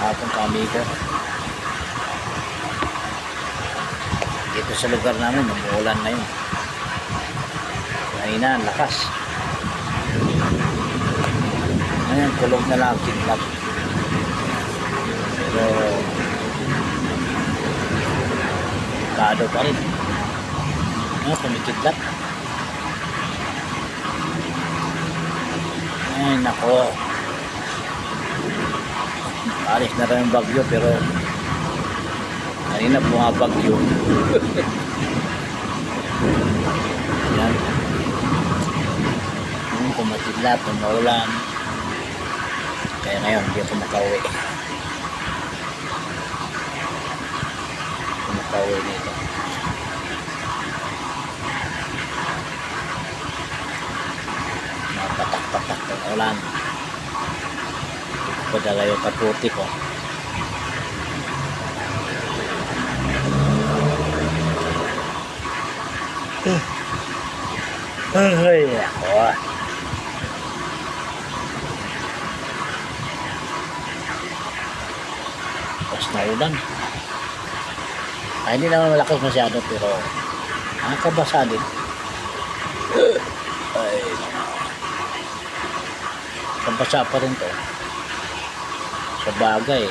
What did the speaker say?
hapon kami ko. Dito sa lugar namin, umuulan na yun. Mahina, lakas. Ngayon, kulog na lang, kidlat. Pero, kado pa rin. Kumikidlat. Ay, nako. Alis na rin yung bagyo, pero kanina bumabagyo. Yan. Kumakidlat, umuulan. Kaya ngayon, hindi ako makauwi. Makauwi dito. Patak-patak ng ulan. Hindi ko padala yung kaputi ko. Ay, ako. Tapos na ulan. Ay, hindi naman malakas masyado, pero nakakabasa din. Ay, kabasa pa rin to. Sa bagay,